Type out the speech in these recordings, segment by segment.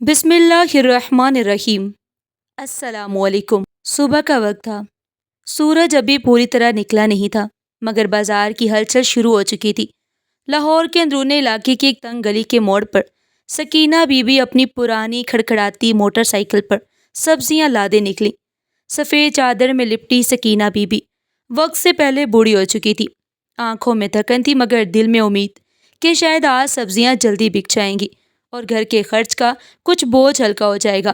بسم اللہ الرحمن الرحیم۔ السلام علیکم۔ صبح کا وقت تھا۔ سورج ابھی پوری طرح نکلا نہیں تھا مگر بازار کی ہلچل شروع ہو چکی تھی۔ لاہور کے اندرونی علاقے کی ایک تنگ گلی کے موڑ پر سکینہ بی بی اپنی پرانی کھڑکھڑاتی موٹر سائیکل پر سبزیاں لادے نکلی۔ سفید چادر میں لپٹی سکینہ بی بی وقت سے پہلے بوڑھی ہو چکی تھی۔ آنکھوں میں تھکن تھی مگر دل میں امید کہ شاید آج سبزیاں جلدی بک جائیں گی اور گھر کے خرچ کا کچھ بوجھ ہلکا ہو جائے گا۔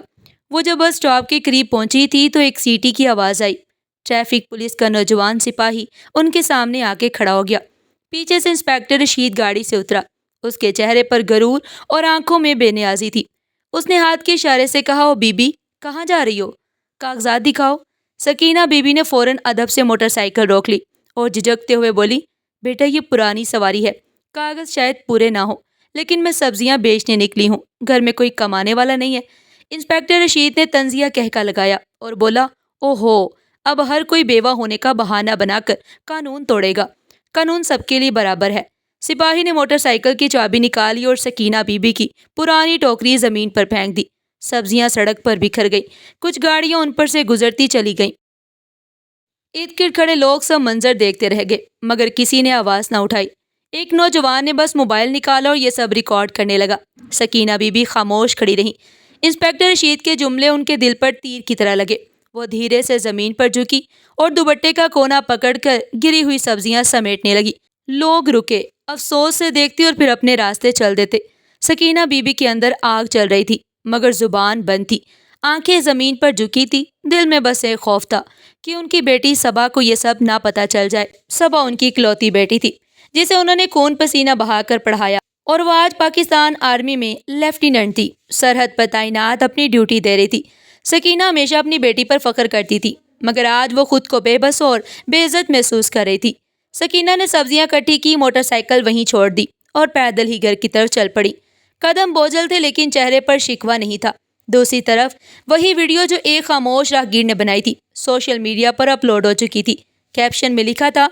وہ جب بس اسٹاپ کے قریب پہنچی تھی تو ایک سیٹی کی آواز آئی۔ ٹریفک پولیس کا نوجوان سپاہی ان کے سامنے آ کے کھڑا ہو گیا۔ پیچھے سے انسپیکٹر رشید گاڑی سے اترا۔ اس کے چہرے پر غرور اور آنکھوں میں بے نیازی تھی۔ اس نے ہاتھ کے اشارے سے کہا، او بی بی کہاں جا رہی ہو؟ کاغذات دکھاؤ۔ سکینہ بی بی نے فوراً ادب سے موٹر سائیکل روک لی اور جھجکتے ہوئے بولی، بیٹا یہ پرانی سواری ہے، کاغذ شاید پورے نہ ہو لیکن میں سبزیاں بیچنے نکلی ہوں، گھر میں کوئی کمانے والا نہیں ہے۔ انسپیکٹر رشید نے طنزیہ کہکا لگایا اور بولا، او ہو، اب ہر کوئی بیوہ ہونے کا بہانہ بنا کر قانون توڑے گا۔ قانون سب کے لیے برابر ہے۔ سپاہی نے موٹر سائیکل کی چابی نکالی اور سکینہ بی بی کی پرانی ٹوکری زمین پر پھینک دی۔ سبزیاں سڑک پر بکھر گئی، کچھ گاڑیاں ان پر سے گزرتی چلی گئیں۔ ارد گرد کھڑے لوگ سب منظر دیکھتے رہ گئے مگر کسی نے آواز نہ اٹھائی۔ ایک نوجوان نے بس موبائل نکالا اور یہ سب ریکارڈ کرنے لگا۔ سکینہ بی بی خاموش کھڑی رہی۔ انسپیکٹر رشید کے جملے ان کے دل پر تیر کی طرح لگے۔ وہ دھیرے سے زمین پر جھکی اور دوپٹے کا کونا پکڑ کر گری ہوئی سبزیاں سمیٹنے لگی۔ لوگ رکے، افسوس سے دیکھتے اور پھر اپنے راستے چل دیتے۔ سکینہ بی بی کے اندر آگ چل رہی تھی مگر زبان بند تھی، آنکھیں زمین پر جھکی تھی۔ دل میں بس ایک خوف تھا کہ ان کی بیٹی صبا کو یہ سب نہ پتہ چل جائے۔ صبا ان کی اکلوتی بیٹی تھی جسے انہوں نے خون پسینہ بہا کر پڑھایا اور وہ آج پاکستان آرمی میں لیفٹیننٹ تھی، سرحد پر تعینات اپنی ڈیوٹی دے رہی تھی۔ سکینہ ہمیشہ اپنی بیٹی پر فخر کرتی تھی مگر آج وہ خود کو بے بس اور بے عزت محسوس کر رہی تھی۔ سکینہ نے سبزیاں کٹی کی، موٹر سائیکل وہیں چھوڑ دی اور پیدل ہی گھر کی طرف چل پڑی۔ قدم بوجھل تھے لیکن چہرے پر شکوہ نہیں تھا۔ دوسری طرف وہی ویڈیو جو ایک خاموش راہگیر نے بنائی تھی سوشل میڈیا پر اپلوڈ ہو چکی تھی۔ کیپشن میں لکھا تھا،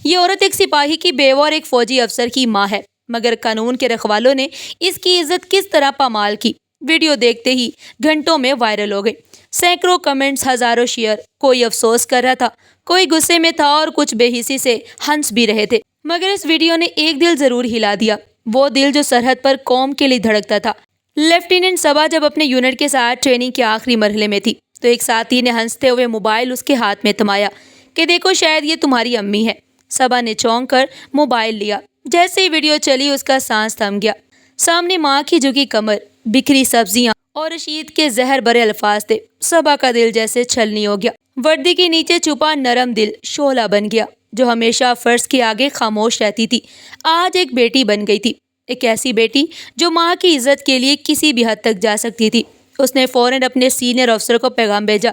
یہ عورت ایک سپاہی کی بیوہ اور ایک فوجی افسر کی ماں ہے مگر قانون کے رکھوالوں نے اس کی عزت کس طرح پامال کی۔ ویڈیو دیکھتے ہی گھنٹوں میں وائرل ہو گئی، سینکڑوں کمنٹس، ہزاروں شیئر۔ کوئی افسوس کر رہا تھا، کوئی غصے میں تھا اور کچھ بے حسی سے ہنس بھی رہے تھے۔ مگر اس ویڈیو نے ایک دل ضرور ہلا دیا، وہ دل جو سرحد پر قوم کے لیے دھڑکتا تھا۔ لیفٹیننٹ صبا جب اپنے یونٹ کے ساتھ ٹریننگ کے آخری مرحلے میں تھی تو ایک ساتھی نے ہنستے ہوئے موبائل اس کے ہاتھ میں تھمایا کہ دیکھو شاید یہ تمہاری امی ہے۔ صبا نے چونک کر موبائل لیا۔ جیسے ہی ویڈیو چلی اس کا سانس تھم گیا۔ سامنے ماں کی جھکی کمر، بکھری سبزیاں اور رشید کے زہر بھرے الفاظ تھے۔ صبا کا دل جیسے چھلنی ہو گیا۔ وردی کے نیچے چھپا نرم دل شعلہ بن گیا۔ جو ہمیشہ فرض کے آگے خاموش رہتی تھی آج ایک بیٹی بن گئی تھی، ایک ایسی بیٹی جو ماں کی عزت کے لیے کسی بھی حد تک جا سکتی تھی۔ اس نے فوراً اپنے سینئر افسر کو پیغام بھیجا،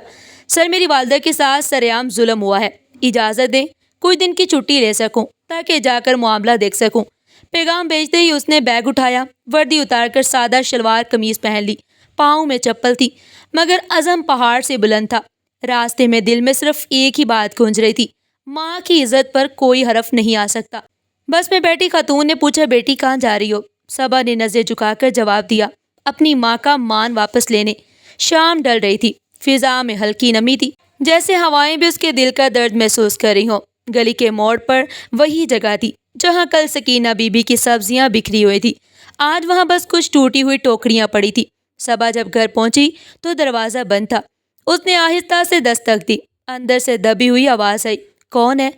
سر میری والدہ کے ساتھ سرعام ظلم ہوا ہے، اجازت دیں کچھ دن کی چھٹی لے سکوں تاکہ جا کر معاملہ دیکھ سکوں۔ پیغام بھیجتے ہی اس نے بیگ اٹھایا، وردی اتار کر سادہ شلوار قمیض پہن لی، پاؤں میں چپل تھی مگر عزم پہاڑ سے بلند تھا۔ راستے میں دل میں صرف ایک ہی بات گونج رہی تھی، ماں کی عزت پر کوئی حرف نہیں آ سکتا۔ بس میں بیٹھی خاتون نے پوچھا، بیٹی کہاں جا رہی ہو؟ صبا نے نظر جھکا کر جواب دیا، اپنی ماں کا مان واپس لینے۔ شام ڈل رہی تھی، فضا میں ہلکی نمی تھی جیسے ہوائیں بھی اس کے دل کا درد محسوس کر رہی ہوں۔ گلی کے موڑ پر وہی جگہ تھی جہاں کل سکینہ بی بی کی سبزیاں بکھری ہوئی تھی، آج وہاں بس کچھ ٹوٹی ہوئی ٹوکریاں پڑی تھی۔ صبا جب گھر پہنچی تو دروازہ بند تھا۔ اس نے آہستہ سے دستک دی، اندر سے دبی ہوئی آواز آئی، کون ہے؟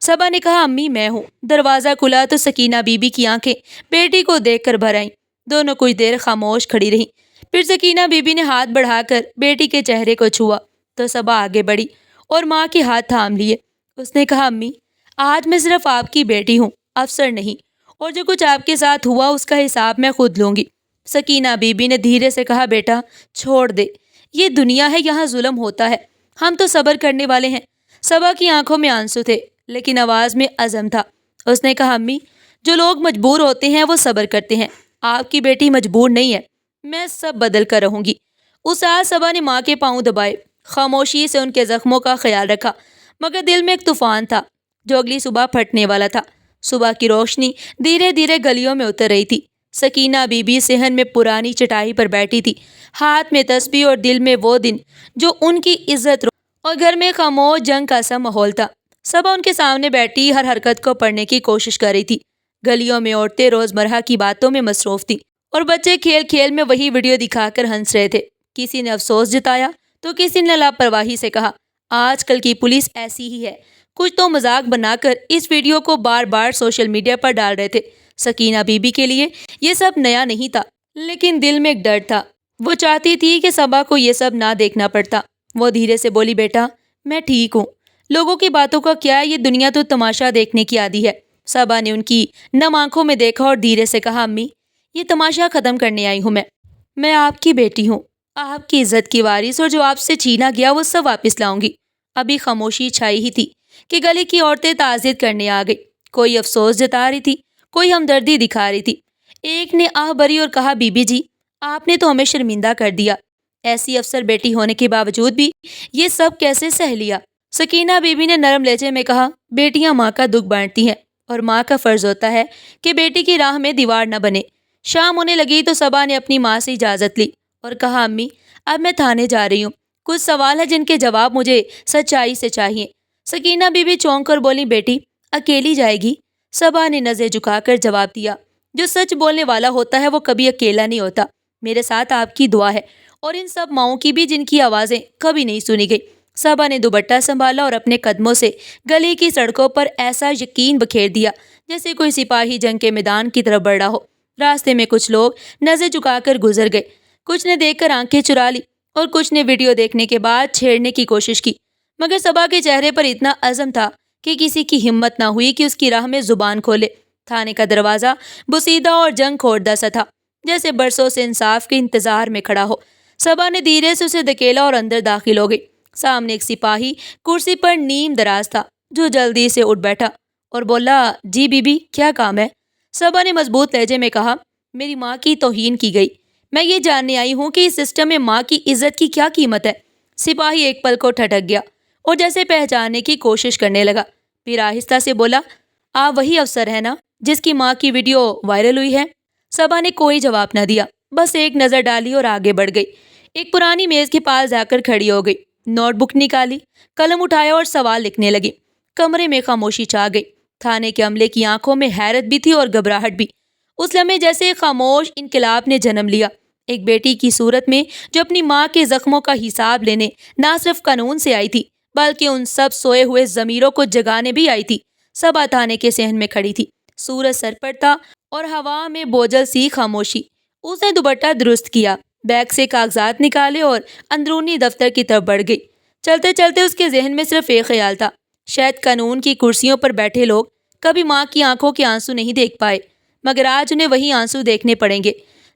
صبا نے کہا، امی میں ہوں۔ دروازہ کھلا تو سکینہ بی بی کی آنکھیں بیٹی کو دیکھ کر بھر آئیں۔ دونوں کچھ دیر خاموش کھڑی رہیں، پھر سکینہ بی بی نے ہاتھ بڑھا کر بیٹی کے چہرے کو چھوا تو صبا آگے بڑھی اور ماں کے ہاتھ تھام لیے۔ اس نے کہا، امی آج میں صرف آپ کی بیٹی ہوں، افسر نہیں، اور جو کچھ آپ کے ساتھ ہوا اس کا حساب میں خود لوں گی۔ سکینہ بی بی نے دھیرے سے کہا، بیٹا چھوڑ دے، یہ دنیا ہے، یہاں ظلم ہوتا ہے، ہم تو صبر کرنے والے ہیں۔ صبا کی آنکھوں میں آنسو تھے لیکن آواز میں عزم تھا۔ اس نے کہا، امی جو لوگ مجبور ہوتے ہیں وہ صبر کرتے ہیں، آپ کی بیٹی مجبور نہیں ہے، میں سب بدل کر رہوں گی۔ اس رات صبا نے ماں کے پاؤں دبائے، خاموشی سے ان کے زخموں کا خیال رکھا مگر دل میں ایک طوفان تھا جو اگلی صبح پھٹنے والا تھا۔ صبح کی روشنی دھیرے دھیرے گلیوں میں اتر رہی تھی، سکینہ بی بی صحن میں پرانی چٹائی پر بیٹھی تھی، ہاتھ میں تسبیح اور دل میں وہ دن جو ان کی عزت اور گھر میں خاموش جنگ کا سا ماحول تھا۔ صبا ان کے سامنے بیٹھی ہر حرکت کو پڑھنے کی کوشش کر رہی تھی۔ گلیوں میں عورتیں روزمرہ کی باتوں میں مصروف تھی اور بچے کھیل کھیل میں وہی ویڈیو دکھا کر ہنس رہے تھے۔ کسی نے افسوس جتایا تو کسی نے لاپرواہی سے کہا، آج کل کی پولیس ایسی ہی ہے۔ کچھ تو مذاق بنا کر اس ویڈیو کو بار بار سوشل میڈیا پر ڈال رہے تھے۔ سکینہ بی بی کے لیے یہ سب نیا نہیں تھا، لیکن دل میں ایک ڈر تھا۔ وہ چاہتی تھی کہ صبا کو یہ سب نہ دیکھنا پڑتا۔ وہ دھیرے سے بولی، بیٹا میں ٹھیک ہوں، لوگوں کی باتوں کا کیا، یہ دنیا تو تماشا دیکھنے کی عادی ہے۔ صبا نے ان کی نم آنکھوں میں دیکھا اور دھیرے سے کہا، امی یہ تماشا ختم کرنے آئی ہوں میں آپ کی بیٹی ہوں، آپ کی عزت کی وارث، اور جو آپ سے چھینا گیا وہ سب واپس لاؤں گی۔ ابھی خاموشی چھائی ہی تھی کہ گلی کی عورتیں تعزیت کرنے آ گئی۔ کوئی افسوس جتا رہی تھی، کوئی ہمدردی دکھا رہی تھی۔ ایک نے آہ بھری اور کہا، بی بی جی آپ نے تو ہمیں شرمندہ کر دیا، ایسی افسر بیٹی ہونے کے باوجود بھی یہ سب کیسے سہ لیا؟ سکینہ بی بی نے نرم لہجے میں کہا، بیٹیاں ماں کا دکھ بانٹتی ہیں اور ماں کا فرض ہوتا ہے کہ بیٹی کی راہ میں دیوار نہ بنے۔ شام ہونے لگی تو صبا نے اپنی ماں سے اجازت لی اور کہا، امی اب میں تھانے جا رہی ہوں، کچھ سوال ہیں جن کے جواب مجھے سچائی سے چاہیے۔ سکینہ بی بی چونک کر بولی، بیٹی اکیلی جائے گی؟ صبا نے نظریں جھکا کر جواب دیا، جو سچ بولنے والا ہوتا ہے وہ کبھی اکیلا نہیں ہوتا، میرے ساتھ آپ کی دعا ہے اور ان سب ماؤں کی بھی جن کی آوازیں کبھی نہیں سنی گئی۔ صبا نے دوپٹہ سنبھالا اور اپنے قدموں سے گلی کی سڑکوں پر ایسا یقین بکھیر دیا جیسے کوئی سپاہی جنگ کے میدان کی طرف بڑھ رہا ہو۔ راستے میں کچھ لوگ نظر جھکا کر گزر گئے، کچھ نے دیکھ کر آنکھیں چرا لی اور کچھ نے ویڈیو دیکھنے کے بعد چھیڑنے کی کوشش کی، مگر صبا کے چہرے پر اتنا عزم تھا کہ کسی کی ہمت نہ ہوئی کہ اس کی راہ میں زبان کھولے۔ تھانے کا دروازہ بوسیدہ اور جنگ خوردہ سا تھا، جیسے برسوں سے انصاف کے انتظار میں کھڑا ہو۔ صبا نے دھیرے سے اسے دھکیلا اور اندر داخل ہو گئی۔ سامنے ایک سپاہی کرسی پر نیم دراز تھا، جو جلدی سے اٹھ بیٹھا اور بولا، جی بی بی کیا کام ہے؟ صبا نے مضبوط لہجے میں کہا، میری ماں کی توہین کی گئی، میں یہ جاننے آئی ہوں کہ اس سسٹم میں ماں کی عزت کی کیا قیمت ہے۔ سپاہی ایک پل کو ٹھٹک گیا اور جیسے پہچاننے کی کوشش کرنے لگا، پھر آہستہ سے بولا، آپ وہی افسر ہے نا جس کی ماں کی ویڈیو وائرل ہوئی ہے؟ صبا نے کوئی جواب نہ دیا، بس ایک نظر ڈالی اور آگے بڑھ گئی۔ ایک پرانی میز کے پاس جا کر کھڑی ہو گئی، نوٹ بک نکالی، قلم اٹھایا اور سوال لکھنے لگی۔ کمرے میں خاموشی چھا گئی۔ تھانے کے عملے کی آنکھوں میں حیرت بھی تھی اور گھبراہٹ بھی۔ اس لمحے جیسے خاموش انقلاب نے جنم لیا، ایک بیٹی کی صورت میں جو اپنی ماں کے زخموں کا حساب لینے نہ صرف قانون سے آئی تھی بلکہ ان سب سوئے ہوئے ضمیروں کو جگانے بھی آئی تھی۔ صبا تھانے کے صحن میں کھڑی تھی، سورج سر پر تھا اور ہوا میں بوجھل سی خاموشی۔ اس نے دوپٹہ درست کیا، بیگ سے کاغذات نکالے اور اندرونی دفتر کی طرف بڑھ گئی۔ چلتے چلتے اس کے ذہن میں صرف ایک خیال تھا، شاید قانون کی کرسیوں پر بیٹھے لوگ کبھی ماں کی آنکھوں کے آنسو نہیں دیکھ پائے، مگر آج انہیں وہی آنسو دیکھنے پڑیں گے۔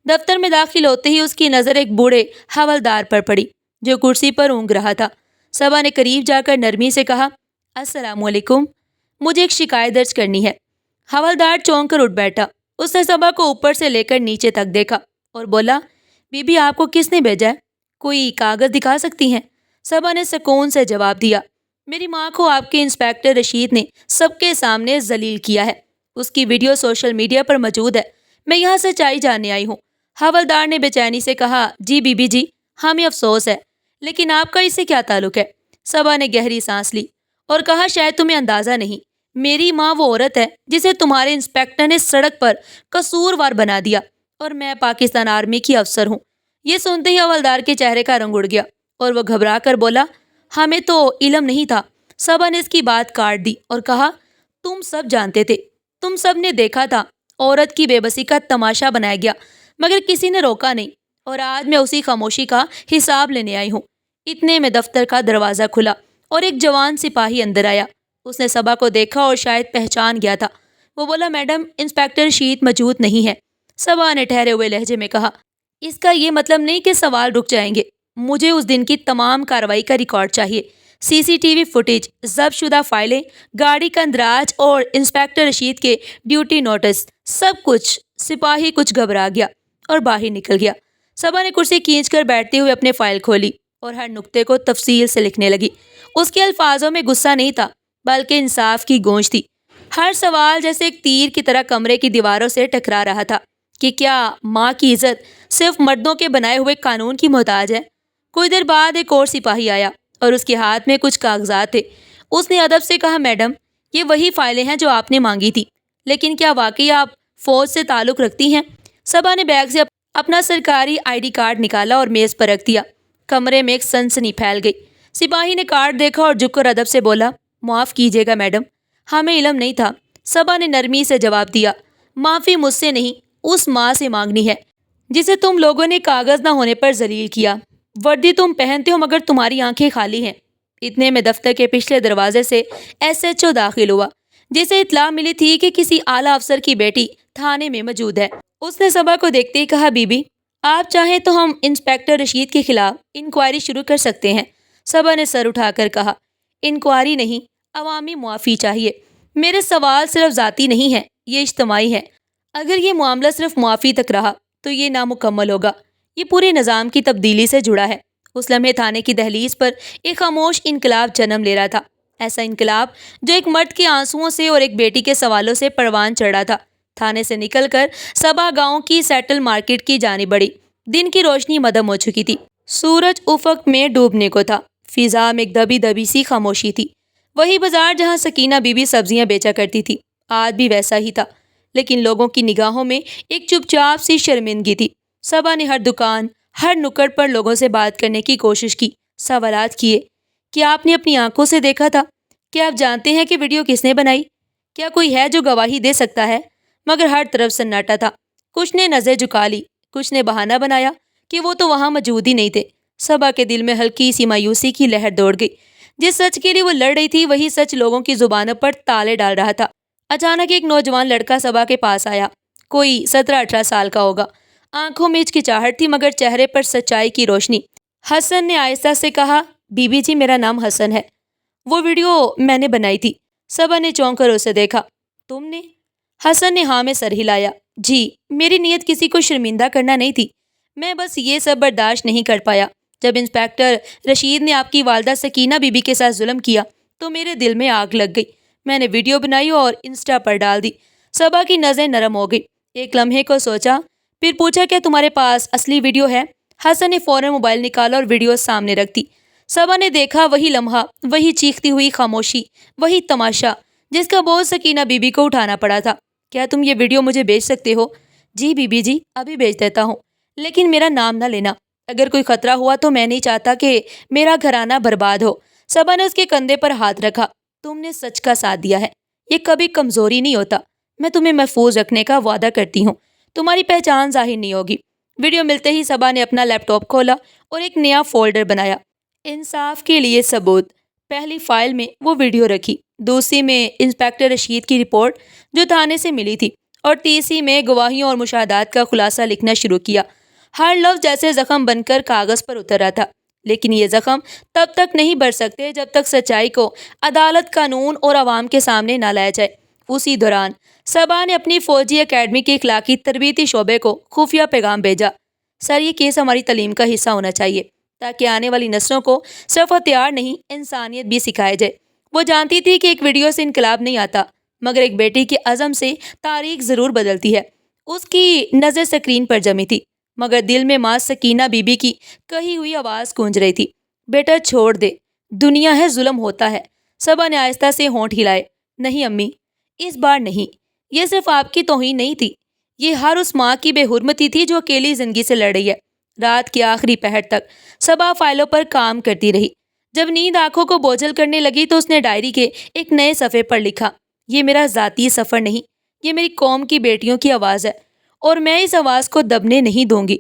دفتر میں داخل ہوتے ہی اس کی نظر ایک بوڑھے حوالدار پر پڑی جو کرسی پر اونگ رہا تھا۔ صبا نے قریب جا کر نرمی سے کہا، السلام علیکم، مجھے ایک شکایت درج کرنی ہے۔ حوالدار چونک کر اٹھ بیٹھا۔ اس نے صبا کو اوپر سے لے کر نیچے تک دیکھا اور بولا، بی بی آپ کو کس نے بھیجا ہے؟ کوئی کاغذ دکھا سکتی ہیں؟ صبا نے سکون سے جواب دیا، میری ماں کو آپ کے انسپکٹر رشید نے سب کے سامنے ذلیل کیا ہے، اس کی ویڈیو سوشل میڈیا پر موجود ہے، میں یہاں سچائی جاننے آئی ہوں۔ حوالدار نے بے چینی سے کہا، جی بی بی جی ہمیں افسوس ہے، لیکن آپ کا اس سے کیا تعلق ہے؟ صبا نے گہری سانس لی اور کہا، شاید تمہیں اندازہ نہیں، میری ماں وہ عورت ہے جسے تمہارے انسپکٹر نے سڑک پر قصوروار بنا دیا، اور میں پاکستان آرمی کی افسر ہوں۔ یہ سنتے ہی حوالدار کے چہرے کا رنگ اڑ گیا اور وہ گھبرا کر بولا، ہمیں تو علم نہیں تھا۔ صبا نے اس کی بات کاٹ دی اور کہا، تم سب جانتے تھے، تم سب نے دیکھا تھا، عورت کی بے بسی کا تماشا بنایا گیا مگر کسی نے روکا نہیں، اور آج میں اسی خاموشی کا حساب لینے آئی ہوں۔ اتنے میں دفتر کا دروازہ کھلا اور ایک جوان سپاہی اندر آیا۔ اس نے صبا کو دیکھا اور شاید پہچان گیا تھا۔ وہ بولا، میڈم انسپکٹر رشید موجود نہیں ہے۔ صبا نے ٹھہرے ہوئے لہجے میں کہا، اس کا یہ مطلب نہیں کہ سوال رک جائیں گے، مجھے اس دن کی تمام کارروائی کا ریکارڈ چاہیے، سی سی ٹی وی فوٹیج، ضبط شدہ فائلیں، گاڑی کا اندراج اور انسپکٹر رشید کے ڈیوٹی نوٹس، سب کچھ۔ سپاہی کچھ گھبرا گیا اور باہر نکل گیا۔ صبا نے کرسی کھینچ کر بیٹھتے ہوئے اپنے فائل کھولی اور ہر نقطے کو تفصیل سے لکھنے لگی۔ اس کے الفاظوں میں غصہ نہیں تھا بلکہ انصاف کی گونج تھی۔ ہر سوال جیسے ایک تیر کی طرح کمرے کی دیواروں سے ٹکرا رہا تھا۔ کہ کیا ماں کی عزت صرف مردوں کے بنائے ہوئے قانون کی محتاج ہے؟ کچھ دیر بعد ایک اور سپاہی آیا اور اس کے ہاتھ میں کچھ کاغذات تھے۔ اس نے ادب سے کہا، میڈم، یہ وہی فائلیں ہیں جو آپ نے مانگی تھی، لیکن کیا واقعی آپ فوج سے تعلق رکھتی ہیں؟ صبا نے بیگ سے اپنا سرکاری ID کارڈ نکالا اور میز پر رکھ دیا۔ کمرے میں ایک سنسنی پھیل گئی۔ سپاہی نے کارڈ دیکھا اور جھک کر ادب سے بولا، معاف کیجیے گا میڈم، ہمیں علم نہیں تھا۔ صبا نے نرمی سے جواب دیا، معافی مجھ سے نہیں، اس ماں سے مانگنی ہے جسے تم لوگوں نے کاغذ نہ ہونے پر ذلیل کیا۔ وردی تم پہنتے ہو مگر تمہاری آنکھیں خالی ہیں۔ اتنے میں دفتر کے پچھلے دروازے سے SHO داخل ہوا، جسے اطلاع ملی تھی کہ کسی اعلیٰ افسر کی بیٹی تھانے میں موجود ہے۔ اس نے صبا کو دیکھتے ہی کہا، بی بی، آپ چاہیں تو ہم انسپیکٹر رشید کے خلاف انکوائری شروع کر سکتے ہیں۔ صبا نے سر اٹھا کر کہا، انکوائری نہیں، عوامی معافی چاہیے۔ میرے سوال صرف ذاتی نہیں ہے، یہ اجتماعی ہے۔ اگر یہ معاملہ صرف معافی تک رہا تو یہ نامکمل ہوگا۔ یہ پورے نظام کی تبدیلی سے جڑا ہے۔ اس لمحے تھانے کی دہلیز پر ایک خاموش انقلاب جنم لے رہا تھا، ایسا انقلاب جو ایک مرد کے آنسوؤں سے اور ایک بیٹی کے سوالوں سے پروان چڑھ رہا تھا۔ تھانے سے نکل کر صبا گاؤں کی سیٹل مارکیٹ کی جانب بڑھی۔ دن کی روشنی مدھم ہو چکی تھی، سورج افق میں ڈوبنے کو تھا، فضا میں ایک دبی دبی سی خاموشی تھی۔ وہی بازار جہاں سکینہ بی بی سبزیاں بیچا کرتی تھی آج بھی ویسا ہی تھا، لیکن لوگوں کی نگاہوں میں ایک چپ چاپ سی شرمندگی تھی۔ صبا نے ہر دکان، ہر نکڑ پر لوگوں سے بات کرنے کی کوشش کی، سوالات کیے۔ کیا آپ نے اپنی آنکھوں سے دیکھا تھا؟ کیا آپ جانتے ہیں کہ ویڈیو کس نے بنائی؟ کیا کوئی ہے جو گواہی دے سکتا ہے؟ مگر ہر طرف سناٹا تھا۔ کچھ نے نظر جھکا لی، کچھ نے بہانہ بنایا کہ وہ تو وہاں موجود ہی نہیں تھے۔ صبا کے دل میں ہلکی سی مایوسی کی لہر دوڑ گئی۔ جس سچ کے لیے وہ لڑ رہی تھی وہی سچ لوگوں کی زبانوں پر تالے ڈال رہا تھا۔ اچانک ایک نوجوان لڑکا صبا کے پاس آیا، کوئی 17-18 سال کا ہوگا۔ آنکھوں میں ہچکچاہٹ تھی مگر چہرے پر سچائی کی روشنی۔ حسن نے آہستہ سے کہا، بی بی جی، میرا نام حسن ہے، وہ ویڈیو میں نے بنائی تھی۔ صبا نے چونک کر اسے دیکھا، تم نے؟ حسن نے ہاں میں سر ہلایا، جی، میری نیت کسی کو شرمندہ کرنا نہیں تھی، میں بس یہ سب برداشت نہیں کر پایا۔ جب انسپیکٹر رشید نے آپ کی والدہ سکینہ بی بی کے ساتھ ظلم کیا تو میرے دل میں آگ لگ گئی۔ میں نے ویڈیو بنائی اور انسٹا پر ڈال دی۔ صبا کی نظریں نرم ہو گئی، ایک لمحے کو سوچا، پھر پوچھا، کیا تمہارے پاس اصلی ویڈیو ہے؟ حسن نے فوراً موبائل نکالا اور ویڈیو سامنے رکھ دی۔ صبا نے دیکھا وہی لمحہ، وہی چیختی ہوئی خاموشی، وہی تماشا جس کا بوجھ سکینہ بی بی کو اٹھانا پڑا تھا۔ کیا تم یہ ویڈیو مجھے بھیج سکتے ہو؟ جی بی بی جی، ابھی بھیج دیتا ہوں، لیکن میرا نام نہ لینا، اگر کوئی خطرہ ہوا تو میں نہیں چاہتا کہ میرا گھرانہ برباد ہو۔ صبا نے اس کے کندھے پر ہاتھ رکھا، تم نے سچ کا ساتھ دیا ہے، یہ کبھی کمزوری نہیں ہوتا، میں تمہیں محفوظ رکھنے کا وعدہ کرتی ہوں، تمہاری پہچان ظاہر نہیں ہوگی۔ ویڈیو ملتے ہی صبا نے اپنا لیپ ٹاپ کھولا اور ایک نیا فولڈر بنایا۔ انصاف کے لیے ثبوت، پہلی فائل میں وہ ویڈیو رکھی، دوسری میں انسپیکٹر رشید کی رپورٹ جو تھانے سے ملی تھی، اور تیسری میں گواہیوں اور مشاہدات کا خلاصہ لکھنا شروع کیا۔ ہر لفظ جیسے زخم بن کر کاغذ پر اتر رہا تھا، لیکن یہ زخم تب تک نہیں بڑھ سکتے جب تک سچائی کو عدالت، قانون اور عوام کے سامنے نہ لایا جائے۔ اسی دوران صبا نے اپنی فوجی اکیڈمی کے اخلاقی تربیتی شعبے کو خفیہ پیغام بھیجا، سر، یہ کیس ہماری تعلیم کا حصہ ہونا چاہیے تاکہ آنے والی نسلوں کو صرف ہتھیار نہیں، انسانیت بھی سکھایا جائے۔ وہ جانتی تھی کہ ایک ویڈیو سے انقلاب نہیں آتا، مگر ایک بیٹی کے عزم سے تاریخ ضرور بدلتی ہے۔ اس کی نظر سکرین پر جمی تھی، مگر دل میں ماں سکینہ بی بی کی کہی ہوئی آواز گونج رہی تھی، بیٹا چھوڑ دے، دنیا ہے، ظلم ہوتا ہے۔ صبا نے آہستہ سے ہونٹ ہلائے، نہیں امی، اس بار نہیں، یہ صرف آپ کی توہین نہیں تھی، یہ ہر اس ماں کی بے حرمتی تھی جو اکیلی زندگی سے لڑ رہی ہے۔ رات کے آخری پہر تک صبا فائلوں پر کام کرتی رہی۔ جب نیند آنکھوں کو بوجھل کرنے لگی تو اس نے ڈائری کے ایک نئے صفحے پر لکھا، یہ میرا ذاتی سفر نہیں، یہ میری قوم کی بیٹیوں کی آواز ہے، اور میں اس آواز کو دبنے نہیں دوں گی۔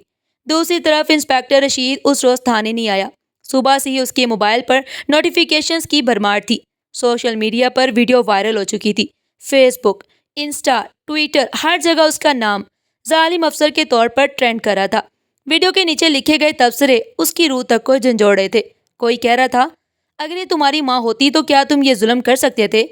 دوسری طرف انسپیکٹر رشید اس روز تھانے نہیں آیا۔ صبح سے ہی اس کے موبائل پر نوٹیفیکیشنز کی بھرمار تھی۔ سوشل میڈیا پر ویڈیو وائرل ہو چکی تھی، فیس بک، انسٹا، ٹویٹر، ہر جگہ اس کا نام ظالم افسر کے طور پر ٹرینڈ کر رہا تھا۔ ویڈیو کے نیچے لکھے گئے تبصرے اس کی روح تک کو جھنجھوڑ رہے تھے۔ کوئی کہہ رہا تھا، اگر یہ تمہاری ماں ہوتی تو کیا تم یہ ظلم کر سکتے تھے؟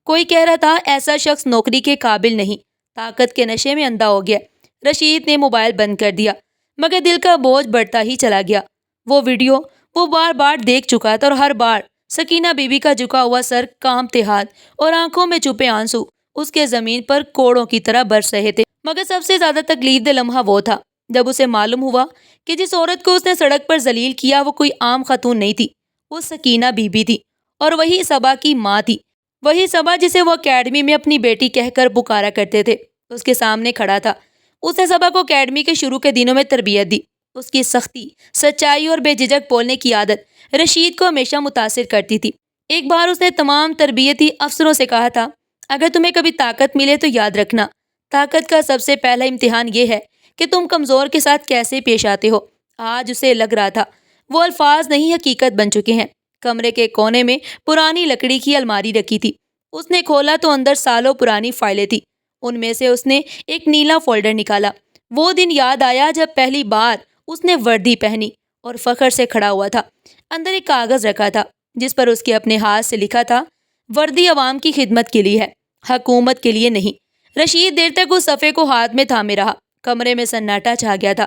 کوئی کہہ رہا تھا، ایسا شخص نوکری کے قابل نہیں، طاقت کے نشے میں اندھا ہو گیا۔ رشید نے موبائل بند کر دیا، مگر دل کا بوجھ بڑھتا ہی چلا گیا۔ وہ ویڈیو وہ بار بار دیکھ چکا تھا، اور ہر بار سکینہ بی بی کا جھکا ہوا سر، کانپتے ہاتھ اور آنکھوں میں چھپے آنسو اس کے زمین پر کوڑوں کی طرح برس رہے تھے۔ مگر سب سے زیادہ تکلیف دہ لمحہ وہ تھا جب اسے معلوم ہوا کہ جس عورت کو اس نے سڑک پر ذلیل کیا وہ کوئی عام خاتون نہیں تھی، وہ سکینہ بی بی تھی، اور وہی صبا کی ماں تھی۔ وہی صبا جسے وہ اکیڈمی میں اپنی بیٹی کہہ کر پکارا کرتے تھے، اس کے سامنے کھڑا تھا۔ اس نے صبا کو اکیڈمی کے شروع کے دنوں میں تربیت دی۔ اس کی سختی، سچائی اور بے جھجک بولنے کی عادت رشید کو ہمیشہ متاثر کرتی تھی۔ ایک بار اس نے تمام تربیتی افسروں سے کہا تھا، اگر تمہیں کبھی طاقت ملے تو یاد رکھنا، طاقت کا سب سے پہلا امتحان یہ ہے کہ تم کمزور کے ساتھ کیسے پیش آتے ہو۔ آج اسے لگ رہا تھا وہ الفاظ نہیں حقیقت بن چکے ہیں۔ کمرے کے کونے میں پرانی لکڑی کی الماری رکھی تھی۔ اس نے کھولا تو اندر سالوں پرانی فائلیں تھی۔ ان میں سے اس نے ایک نیلا فولڈر نکالا۔ وہ دن یاد آیا جب پہلی بار اس نے وردی پہنی اور فخر سے کھڑا ہوا تھا۔ اندر ایک کاغذ رکھا تھا جس پر اس کے اپنے ہاتھ سے لکھا تھا، وردی عوام کی خدمت کے لیے ہے، حکومت کے لیے نہیں۔ رشید دیر تک اس صفحے کو ہاتھ میں تھامے رہا۔ کمرے میں سناٹا چھا گیا تھا۔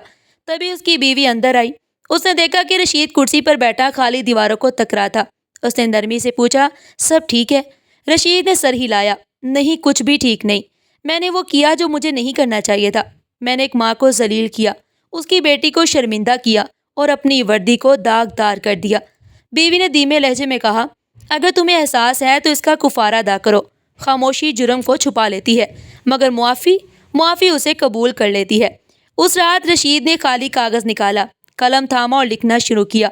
تبھی اس کی بیوی اندر آئی۔ اس نے دیکھا کہ رشید کرسی پر بیٹھا خالی دیواروں کو تک رہا تھا۔ اس نے نرمی سے پوچھا، سب ٹھیک ہے؟ رشید نے سر ہلایا، نہیں، کچھ بھی ٹھیک نہیں۔ میں نے وہ کیا جو مجھے نہیں کرنا چاہیے تھا۔ میں نے ایک ماں کو ذلیل کیا، اس کی بیٹی کو شرمندہ کیا اور اپنی وردی کو داغدار کر دیا۔ بیوی نے دھیمے لہجے میں کہا، اگر تمہیں احساس ہے تو اس کا کفارہ ادا کرو۔ خاموشی جرم کو چھپا لیتی ہے، مگر معافی اسے قبول کر لیتی ہے۔ اس رات رشید نے خالی کاغذ نکالا، قلم تھاما اور لکھنا شروع کیا۔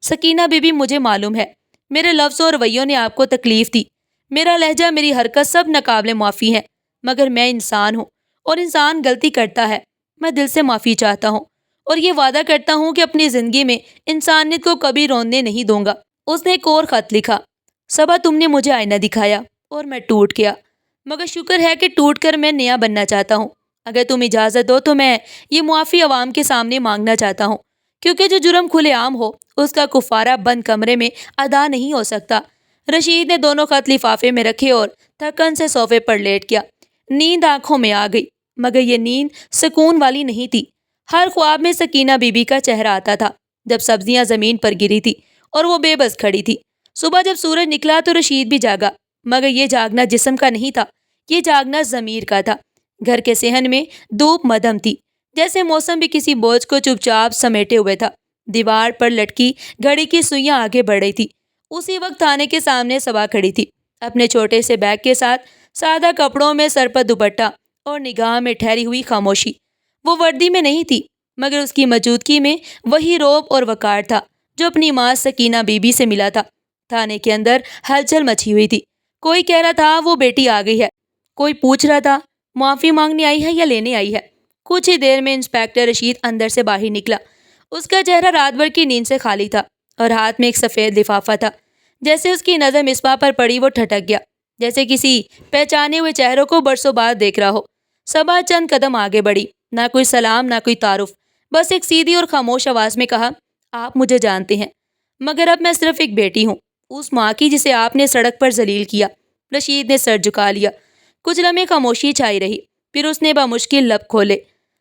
سکینہ بی بی، مجھے معلوم ہے میرے لفظوں اور رویوں نے آپ کو تکلیف دی، میرا لہجہ، میری حرکت سب ناقابل معافی ہیں، مگر میں انسان ہوں اور انسان غلطی کرتا ہے۔ میں دل سے معافی چاہتا ہوں اور یہ وعدہ کرتا ہوں کہ اپنی زندگی میں انسانیت کو کبھی رونے نہیں دوں گا۔ اس نے ایک اور خط لکھا، صبا، تم نے مجھے آئینہ دکھایا اور میں ٹوٹ گیا، مگر شکر ہے کہ ٹوٹ کر میں نیا بننا چاہتا ہوں۔ اگر تم اجازت دو تو میں یہ معافی عوام کے سامنے مانگنا چاہتا ہوں، کیونکہ جو جرم کھلے عام ہو اس کا کفارہ بند کمرے میں ادا نہیں ہو سکتا۔ رشید نے دونوں خط لفافے میں رکھے اور تھکن سے صوفے پر لیٹ گیا۔ نیند آنکھوں میں آ گئی، مگر یہ نیند سکون والی نہیں تھی۔ ہر خواب میں سکینہ بی بی کا چہرہ آتا تھا جب سبزیاں زمین پر گری تھی اور وہ بے بس کھڑی تھی۔ صبح جب سورج نکلا تو رشید بھی جاگا، مگر یہ جاگنا جسم کا نہیں تھا، یہ جاگنا ضمیر کا تھا۔ گھر کے صحن میں دھوپ مدھم تھی، جیسے موسم بھی کسی بوجھ کو چپ چاپ سمیٹے ہوئے تھا۔ دیوار پر لٹکی گھڑی کی سوئیاں آگے بڑھ رہی تھی۔ اسی وقت تھانے کے سامنے صبا کھڑی تھی، اپنے چھوٹے سے بیگ کے ساتھ، سادہ کپڑوں میں، سر پر دوپٹہ اور نگاہ میں ٹھہری ہوئی خاموشی۔ وہ وردی میں نہیں تھی، مگر اس کی موجودگی میں وہی روب اور وقار تھا جو اپنی ماں سکینہ بی بی سے ملا تھا۔ تھانے کے اندر ہلچل مچی ہوئی تھی۔ کوئی کہہ رہا تھا وہ بیٹی آ گئی ہے، کوئی پوچھ رہا تھا معافی مانگنے آئی ہے یا لینے آئی ہے۔ کچھ ہی دیر میں انسپیکٹر رشید اندر سے باہر نکلا۔ اس کا چہرہ رات بھر کی نیند سے خالی تھا اور ہاتھ میں ایک سفید لفافہ تھا۔ جیسے اس کی نظر مصباح پر پڑی وہ ٹھٹک گیا، جیسے کسی پہچانے ہوئے چہروں کو برسوں بعد دیکھ رہا ہو۔ صبا چند قدم آگے بڑھی، نہ کوئی سلام، نہ کوئی تعارف، بس ایک سیدھی اور خاموش آواز میں کہا، آپ مجھے جانتے ہیں، مگر اب میں صرف ایک بیٹی ہوں، اس ماں کی جسے آپ نے سڑک پر ذلیل کیا۔ رشید نے سر جھکا لیا۔ کچھ لمحے خاموشی چھائی رہی، پھر اس نے بامشکل لب کھولے،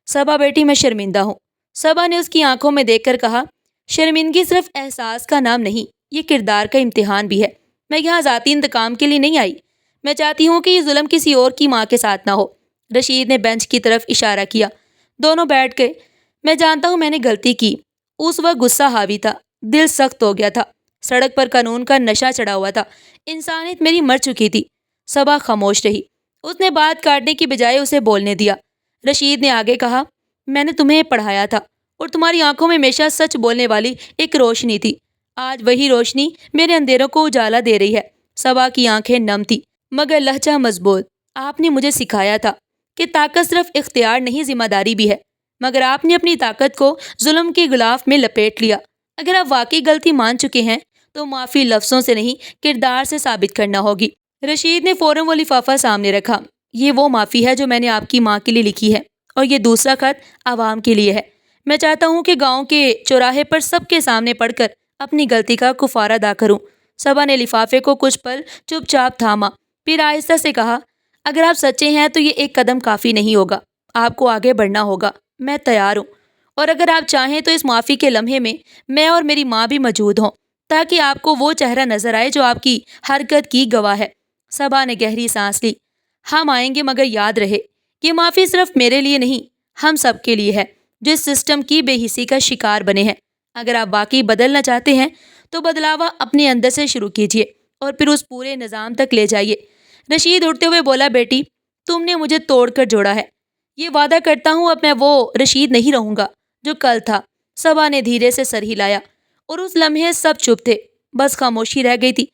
صبا بیٹی، میں شرمندہ ہوں۔ صبا نے اس کی آنکھوں میں دیکھ کر کہا، شرمندگی صرف احساس کا نام نہیں، یہ کردار کا امتحان بھی ہے۔ میں یہاں ذاتی انتقام کے لیے نہیں آئی، میں چاہتی ہوں کہ یہ ظلم کسی اور کی ماں کے ساتھ نہ ہو۔ رشید نے بینچ کی طرف اشارہ کیا۔ دونوں بیٹھ گئے۔ میں جانتا ہوں میں نے غلطی کی۔ اس وقت غصہ حاوی تھا، دل سخت ہو گیا تھا، سڑک پر قانون کا نشہ چڑھا ہوا تھا، انسانیت میری مر چکی تھی۔ صبا خاموش رہی۔ اس نے بات کاٹنے کی بجائے اسے بولنے دیا۔ رشید نے آگے کہا، میں نے تمہیں پڑھایا تھا اور تمہاری آنکھوں میں ہمیشہ سچ بولنے والی ایک روشنی تھی۔ آج وہی روشنی میرے اندھیروں کو اجالا دے رہی ہے۔ صبا کی آنکھیں نم تھی، مگر لہجہ مضبوط۔ آپ نے مجھے سکھایا تھا کہ طاقت صرف اختیار نہیں، ذمہ داری بھی ہے، مگر آپ نے اپنی طاقت کو ظلم کے غلاف میں لپیٹ لیا۔ اگر آپ واقعی غلطی مان چکے ہیں تو معافی لفظوں سے نہیں، کردار سے ثابت کرنا ہوگی۔ رشید نے فوراً وہ لفافہ سامنے رکھا۔ یہ وہ معافی ہے جو میں نے آپ کی ماں کے لیے لکھی ہے، اور یہ دوسرا خط عوام کے لیے ہے۔ میں چاہتا ہوں کہ گاؤں کے چوراہے پر سب کے سامنے پڑھ کر اپنی غلطی کا کفارہ ادا کروں۔ صبا نے لفافے کو کچھ پل چپ چاپ تھاما، پھر آہستہ سے کہا، اگر آپ سچے ہیں تو یہ ایک قدم کافی نہیں ہوگا، آپ کو آگے بڑھنا ہوگا۔ میں تیار ہوں، اور اگر آپ چاہیں تو اس معافی کے لمحے میں اور میری ماں بھی موجود ہوں، تاکہ آپ کو وہ چہرہ نظر آئے جو آپ کی حرکت کی گواہ ہے۔ صبا نے گہری سانس لی۔ ہم آئیں گے، مگر یاد رہے یہ معافی صرف میرے لیے نہیں، ہم سب کے لیے ہے جو اس سسٹم کی بے حسی کا شکار بنے ہیں۔ اگر آپ واقعی بدلنا چاہتے ہیں تو بدلاوا اپنے اندر سے شروع کیجیے اور پھر اس پورے نظام تک لے جائیے۔ رشید اٹھتے ہوئے بولا، بیٹی تم نے مجھے توڑ کر جوڑا ہے، یہ وعدہ کرتا ہوں اب میں وہ رشید نہیں رہوں گا جو کل تھا۔ صبا نے دھیرے سے سر ہلایا اور اس لمحے سب چپ تھے، بس خاموشی رہ گئی تھی۔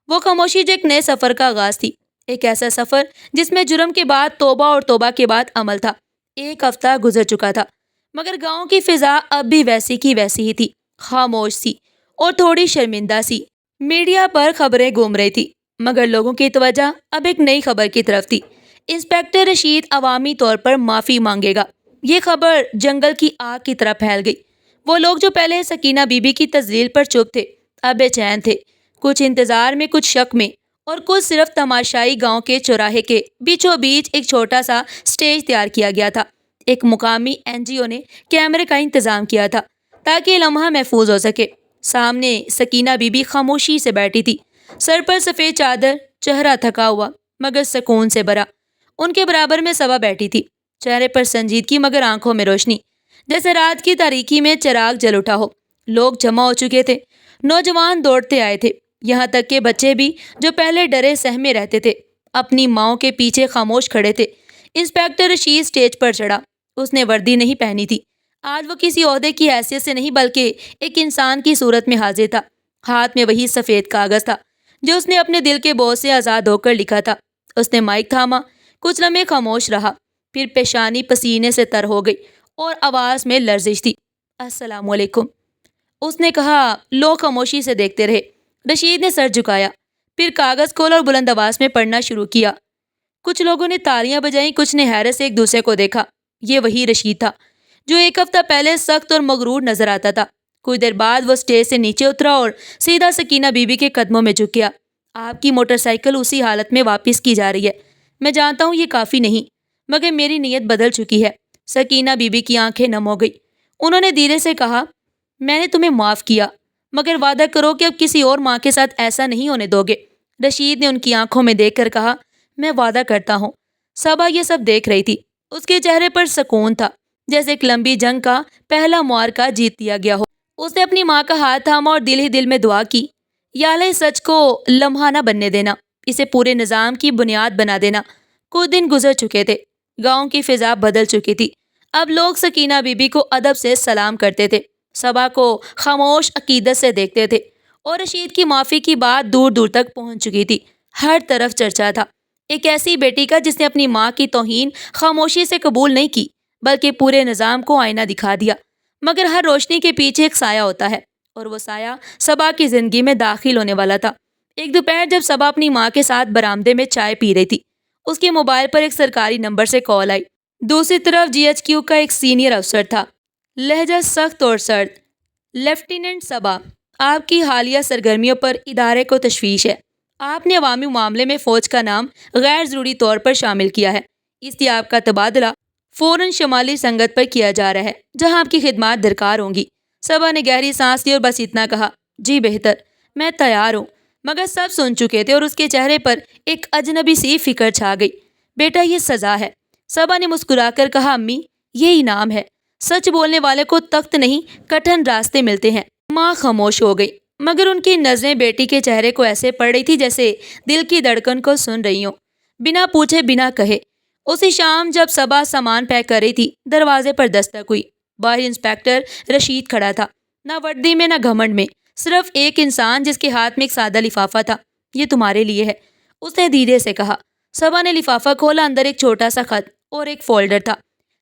وہ خاموشی جو ایک نئے سفر کا آغاز تھی، ایک ایسا سفر جس میں جرم کے بعد توبہ اور توبہ کے بعد عمل تھا۔ ایک ہفتہ گزر چکا تھا مگر گاؤں کی فضا اب بھی ویسی کی ویسی ہی تھی، خاموش سی اور تھوڑی شرمندہ سی۔ میڈیا پر خبریں گھوم رہی تھی مگر لوگوں کی توجہ اب ایک نئی خبر کی طرف تھی۔ انسپیکٹر رشید عوامی طور پر معافی مانگے گا۔ یہ خبر جنگل کی آگ کی طرح پھیل گئی۔ وہ لوگ جو پہلے سکینہ بی بی کی تذلیل پر چپ تھے اب بے چین تھے، کچھ انتظار میں، کچھ شک میں اور کچھ صرف تماشائی۔ گاؤں کے چوراہے کے بیچوں بیچ ایک چھوٹا سا سٹیج تیار کیا گیا تھا۔ ایک مقامی NGO نے کیمرے کا انتظام کیا تھا تاکہ یہ لمحہ محفوظ ہو سکے۔ سامنے سکینہ بی بی خاموشی سے بیٹھی تھی، سر پر سفید چادر، چہرہ تھکا ہوا مگر سکون سے بھرا۔ ان کے برابر میں صبا بیٹھی تھی، چہرے پر سنجیدگی مگر آنکھوں میں روشنی، جیسے رات کی تاریکی میں چراغ جل اٹھا ہو۔ لوگ جمع ہو چکے تھے، نوجوان دوڑتے آئے تھے، یہاں تک کہ بچے بھی جو پہلے ڈرے سہمے رہتے تھے اپنی ماؤں کے پیچھے خاموش کھڑے تھے۔ انسپیکٹر رشید سٹیج پر چڑھا۔ اس نے وردی نہیں پہنی تھی، آج وہ کسی عہدے کی حیثیت سے نہیں بلکہ ایک انسان کی صورت میں حاضر تھا۔ ہاتھ میں وہی سفید کاغذ تھا جو اس نے اپنے دل کے بوجھ سے آزاد ہو کر لکھا تھا۔ اس نے مائک تھاما، کچھ لمحے خاموش رہا، پھر پیشانی پسینے سے تر ہو گئی اور آواز میں لرزش تھی۔ السلام علیکم، اس نے کہا۔ لوگ خاموشی سے دیکھتے رہے۔ رشید نے سر جھکایا، پھر کاغذ کھولا اور بلند آواز میں پڑھنا شروع کیا۔ کچھ لوگوں نے تالیاں بجائیں، کچھ نے حیرت سے ایک دوسرے کو دیکھا۔ یہ وہی رشید تھا جو ایک ہفتہ پہلے سخت اور مغرور نظر آتا تھا۔ کچھ دیر بعد وہ سٹیج سے نیچے اترا اور سیدھا سکینہ بی بی کے قدموں میں جھک گیا۔ آپ کی موٹر سائیکل اسی حالت میں واپس کی جا رہی ہے۔ میں جانتا ہوں یہ کافی نہیں مگر میری نیت بدل چکی ہے۔ سکینہ بی بی کی آنکھیں نم ہو گئی۔ انہوں نے دھیرے سے کہا، میں نے تمہیں معاف کیا مگر وعدہ کرو کہ اب کسی اور ماں کے ساتھ ایسا نہیں ہونے دو گے۔ رشید نے ان کی آنکھوں میں دیکھ کر کہا، میں وعدہ کرتا ہوں۔ صبا یہ سب دیکھ رہی تھی، اس کے چہرے پر سکون تھا جیسے ایک لمبی جنگ کا پہلا معرکہ جیت لیا گیا ہو۔ اس نے اپنی ماں کا ہاتھ تھاما اور دل ہی دل میں دعا کی، یا اللہ سچ کو لمحہ نہ بننے دینا، اسے پورے نظام کی بنیاد بنا دینا۔ کچھ دن گزر چکے تھے، گاؤں کی فضا بدل چکی تھی۔ اب لوگ سکینہ بی بی کو ادب سے سلام کرتے تھے، صبا کو خاموش عقیدت سے دیکھتے تھے اور رشید کی معافی کی بات دور دور تک پہنچ چکی تھی۔ ہر طرف چرچا تھا ایک ایسی بیٹی کا جس نے اپنی ماں کی توہین خاموشی سے قبول نہیں کی بلکہ پورے نظام کو آئینہ دکھا دیا۔ مگر ہر روشنی کے پیچھے ایک سایہ ہوتا ہے اور وہ سایہ صبا کی زندگی میں داخل ہونے والا تھا۔ ایک دوپہر جب صبا اپنی ماں کے ساتھ برآمدے میں چائے پی رہی تھی، اس کے موبائل پر ایک سرکاری نمبر سے کال آئی۔ دوسری طرف GHQ کا ایک سینئر افسر تھا، لہجہ سخت اور سرد۔ لیفٹیننٹ صبا، آپ کی حالیہ سرگرمیوں پر ادارے کو تشویش ہے۔ آپ نے عوامی معاملے میں فوج کا نام غیر ضروری طور پر شامل کیا ہے، اس لیے آپ کا تبادلہ فوراً شمالی سنگت پر کیا جا رہا ہے جہاں آپ کی خدمات درکار ہوں گی۔ صبا نے گہری سانس لی اور بس اتنا کہا، جی بہتر، میں تیار ہوں۔ مگر سب سن چکے تھے اور اس کے چہرے پر ایک اجنبی سی فکر چھا گئی۔ بیٹا یہ سزا ہے، صبا نے مسکرا کر کہا، امی یہ انعام ہے، سچ بولنے والے کو تخت نہیں کٹھن راستے ملتے ہیں۔ ماں خاموش ہو گئی مگر ان کی نظریں بیٹی کے چہرے کو ایسے پڑ رہی تھی جیسے دل کی دھڑکن کو سن رہی ہوں۔ بنا پوچھے بنا کہے اسی شام جب صبا سامان پیک کر رہی تھی، دروازے پر دستک ہوئی۔ باہر انسپیکٹر رشید کھڑا تھا، نہ وردی میں نہ گھمنڈ میں، صرف ایک انسان جس کے ہاتھ میں ایک سادہ لفافہ تھا۔ یہ تمہارے لیے ہے، اس نے دھیرے سے کہا۔ صبا نے لفافہ کھولا، اندر ایک چھوٹا سا خط اور ایک فولڈر تھا۔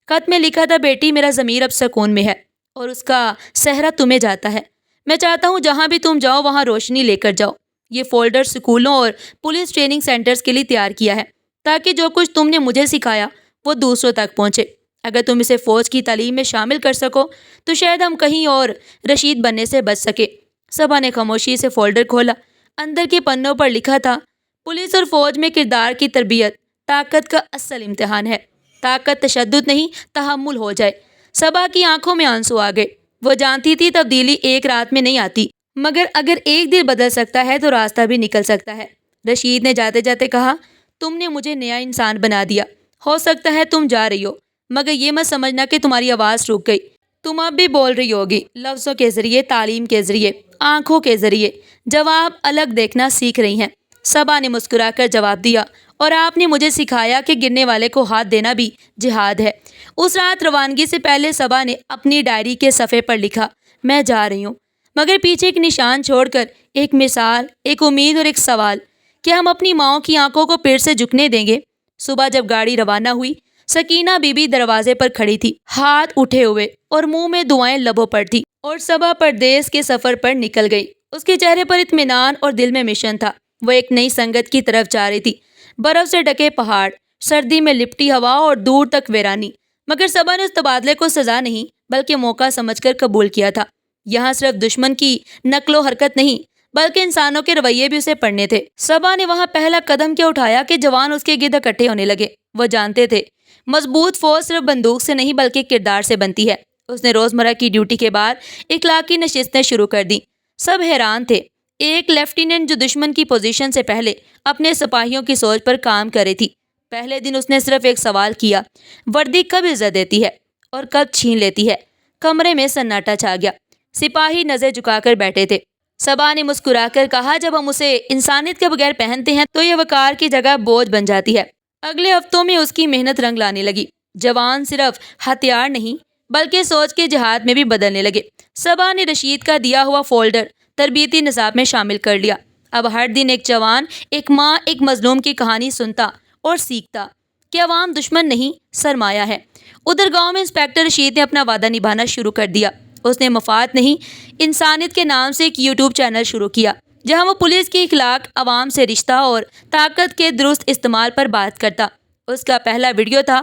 خط میں لکھا تھا، بیٹی میرا ضمیر اب سکون میں ہے اور اس کا صحرا تمہیں جاتا ہے۔ میں چاہتا ہوں جہاں بھی تم جاؤ وہاں روشنی لے کر جاؤ۔ یہ فولڈر سکولوں اور پولیس ٹریننگ سینٹرز کے لیے تیار کیا ہے تاکہ جو کچھ تم نے مجھے سکھایا وہ دوسروں تک پہنچے۔ اگر تم اسے فوج کی تعلیم میں شامل کر سکو تو شاید ہم کہیں اور رشید بننے سے بچ سکے۔ صبا نے خاموشی سے فولڈر کھولا، اندر کے پنوں پر لکھا تھا، پولیس اور فوج میں کردار کی تربیت طاقت کا اصل امتحان ہے۔ طاقت تشدد نہیں، تحمل ہو جائے۔ صبا کی آنکھوں میں آنسو آ گئے۔ وہ جانتی تھی تبدیلی ایک رات میں نہیں آتی، مگر اگر ایک دل بدل سکتا ہے تو راستہ بھی نکل سکتا ہے۔ رشید نے جاتے جاتے کہا، تم نے مجھے نیا انسان بنا دیا ہو سکتا ہے تم جا رہی ہو، مگر یہ مت سمجھنا کہ تمہاری آواز رک گئی۔ تم اب بھی بول رہی ہوگی، لفظوں کے ذریعے، تعلیم کے ذریعے، آنکھوں کے ذریعے جواب الگ دیکھنا سیکھ رہی ہیں۔ صبا نے مسکرا کر جواب دیا، اور آپ نے مجھے سکھایا کہ گرنے والے کو ہاتھ دینا بھی جہاد ہے۔ اس رات روانگی سے پہلے صبا نے اپنی ڈائری کے صفحے پر لکھا، میں جا رہی ہوں، مگر پیچھے ایک نشان چھوڑ کر، ایک مثال، ایک امید اور ایک سوال، کیا ہم اپنی ماؤں کی آنکھوں کو پھر سے جھکنے دیں گے؟ صبح جب گاڑی روانہ ہوئی، سکینہ بی بی دروازے پر کھڑی تھی، ہاتھ اٹھے ہوئے اور منہ میں دعائیں لبوں پر تھی، اور صبا پردیس کے سفر پر نکل گئی۔ اس کے چہرے پر اطمینان اور دل میں مشن تھا۔ وہ ایک نئی سنگت کی طرف جا رہی تھی، برف سے ڈھکے پہاڑ، سردی میں لپٹی ہوا اور دور تک ویرانی۔ مگر صبا نے اس تبادلے کو سزا نہیں بلکہ موقع سمجھ کر قبول کیا تھا۔ یہاں صرف دشمن کی نقل و حرکت نہیں بلکہ انسانوں کے رویے بھی اسے پڑھنے تھے۔ صبا نے وہاں پہلا قدم کیا اٹھایا کہ جوان اس کے گرد اکٹھے ہونے لگے۔ وہ جانتے تھے مضبوط فوج صرف بندوق سے نہیں بلکہ کردار سے بنتی ہے۔ اس نے روزمرہ کی ڈیوٹی کے بعد اخلاقی نشستیں شروع کر دیں۔ سب حیران تھے، ایک لیفٹیننٹ جو دشمن کی پوزیشن سے پہلے اپنے سپاہیوں کی سوچ پر کام کر رہی تھی۔ پہلے دن اس نے صرف ایک سوال کیا، وردی کب عزت دیتی ہے اور کب چھین لیتی ہے؟ کمرے میں سناٹا چھا گیا، سپاہی نظر جھکا کر بیٹھے تھے۔ صبا نے مسکرا کر کہا، جب ہم اسے انسانیت کے بغیر پہنتے ہیں تو یہ وقار کی جگہ بوجھ بن جاتی ہے۔ اگلے ہفتوں میں اس کی محنت رنگ لانے لگی۔ جوان صرف ہتھیار نہیں بلکہ سوچ کے جہاد میں بھی بدلنے لگے۔ صبا نے رشید کا دیا ہوا فولڈر تربیتی نصاب میں شامل کر لیا۔ اب ہر دن ایک جوان، ایک ماں، ایک مظلوم کی کہانی سنتا اور سیکھتا کہ عوام دشمن نہیں، سرمایہ ہے۔ ادھر گاؤں میں انسپیکٹر رشید نے اپنا وعدہ نبھانا شروع کر دیا۔ اس نے مفاد نہیں، انسانیت کے نام سے ایک یوٹیوب چینل شروع کیا، جہاں وہ پولیس کی اخلاق، عوام سے رشتہ اور طاقت کے درست استعمال پر بات کرتا۔ اس کا پہلا ویڈیو تھا،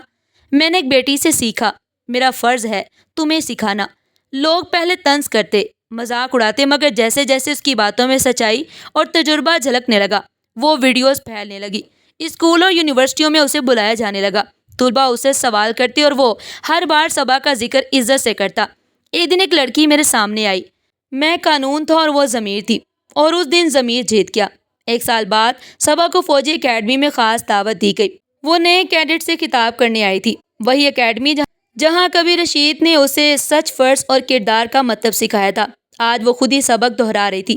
میں نے ایک بیٹی سے سیکھا، میرا فرض ہے تمہیں سکھانا۔ لوگ پہلے طنز کرتے، مذاق اڑاتے، مگر جیسے جیسے اس کی باتوں میں سچائی اور تجربہ جھلکنے لگا، وہ ویڈیوز پھیلنے لگی۔ اسکول اور یونیورسٹیوں میں اسے بلایا جانے لگا۔ طلباء اسے سوال کرتے اور وہ ہر بار صبا کا ذکر عزت سے کرتا۔ ایک دن ایک لڑکی میرے سامنے آئی، میں قانون تھا اور وہ ضمیر تھی، اور اس دن ضمیر جیت گیا۔ 1 سال بعد صبا کو فوجی اکیڈمی میں خاص دعوت دی گئی۔ وہ نئے کیڈٹ سے خطاب کرنے آئی تھی، وہی اکیڈمی جہاں کبھی رشید نے اسے سچ، فرض اور کردار کا مطلب سکھایا تھا۔ آج وہ خود ہی سبق دہرا رہی تھی۔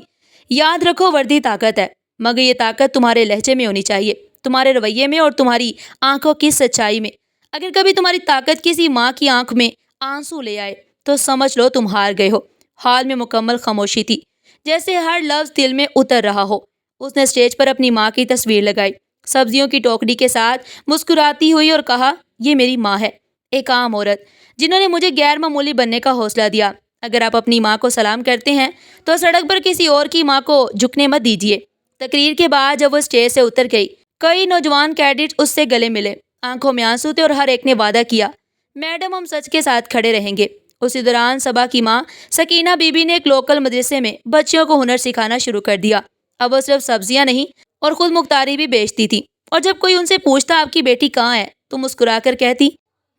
یاد رکھو، وردی طاقت ہے، مگر یہ طاقت تمہارے لہجے میں ہونی چاہیے، تمہارے رویے میں اور تمہاری آنکھوں کی سچائی میں۔ اگر کبھی تمہاری طاقت کسی ماں کی آنکھ میں آنسو لے آئے تو سمجھ لو تم ہار گئے ہو۔ حال میں مکمل خاموشی تھی، جیسے ہر لفظ دل میں اتر رہا ہو۔ اس نے اسٹیج پر اپنی ماں کی تصویر لگائی، سبزیوں کی ٹوکری کے ساتھ مسکراتی ہوئی، اور کہا، یہ میری ماں ہے، ایک عام عورت جنہوں نے مجھے غیر معمولی بننے کا حوصلہ دیا۔ اگر آپ اپنی ماں کو سلام کرتے ہیں تو سڑک پر کسی اور کی ماں کو جھکنے مت دیجیے۔ تقریر کے بعد جب وہ اسٹیج سے اتر گئی، کئی نوجوان کیڈٹ اس سے گلے ملے، آنکھوں میں آنسو تھے، اور ہر ایک نے وعدہ کیا، میڈم ہم سچ کے ساتھ کھڑے رہیں گے۔ اسی دوران صبا کی ماں سکینہ بی بی نے ایک لوکل مدرسے میں بچیوں کو ہنر سکھانا شروع کر دیا۔ اب وہ صرف سبزیاں نہیں اور خود مختاری بھی بیچتی تھی، اور جب کوئی ان سے پوچھتا آپ کی بیٹی کہاں ہے تو مسکرا کر کہتی،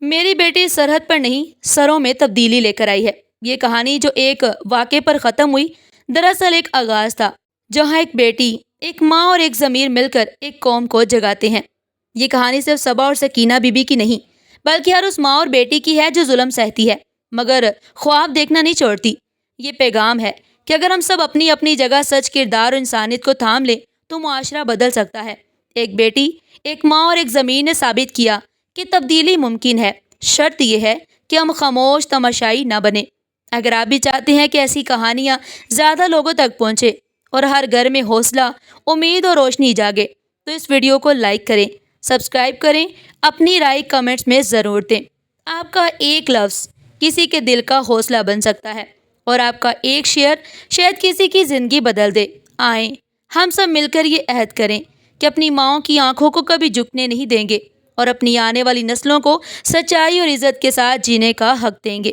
میری بیٹی سرحد پر نہیں، سروں میں تبدیلی لے کر آئی ہے۔ یہ کہانی جو ایک واقعے پر ختم ہوئی، دراصل ایک آغاز تھا، جہاں ایک بیٹی، ایک ماں اور ایک ضمیر مل کر ایک قوم کو جگاتے ہیں۔ یہ کہانی صرف صبا اور سکینہ بی بی کی نہیں بلکہ ہر اس ماں اور بیٹی کی ہے جو ظلم سہتی ہے مگر خواب دیکھنا نہیں چھوڑتی۔ یہ پیغام ہے کہ اگر ہم سب اپنی اپنی جگہ سچ، کردار اور انسانیت کو تھام لیں تو معاشرہ بدل سکتا ہے۔ ایک بیٹی، ایک ماں اور ایک ضمیر نے ثابت کیا کہ تبدیلی ممکن ہے، شرط یہ ہے کہ ہم خاموش تماشائی نہ بنیں۔ اگر آپ بھی چاہتے ہیں کہ ایسی کہانیاں زیادہ لوگوں تک پہنچے اور ہر گھر میں حوصلہ، امید اور روشنی جاگے تو اس ویڈیو کو لائک کریں، سبسکرائب کریں، اپنی رائے کمنٹس میں ضرور دیں۔ آپ کا ایک لفظ کسی کے دل کا حوصلہ بن سکتا ہے، اور آپ کا ایک شیئر شاید کسی کی زندگی بدل دے۔ آئیں ہم سب مل کر یہ عہد کریں کہ اپنی ماؤں کی آنکھوں کو کبھی جھکنے نہیں دیں گے اور اپنی آنے والی نسلوں کو سچائی اور عزت کے ساتھ جینے کا حق دیں گے۔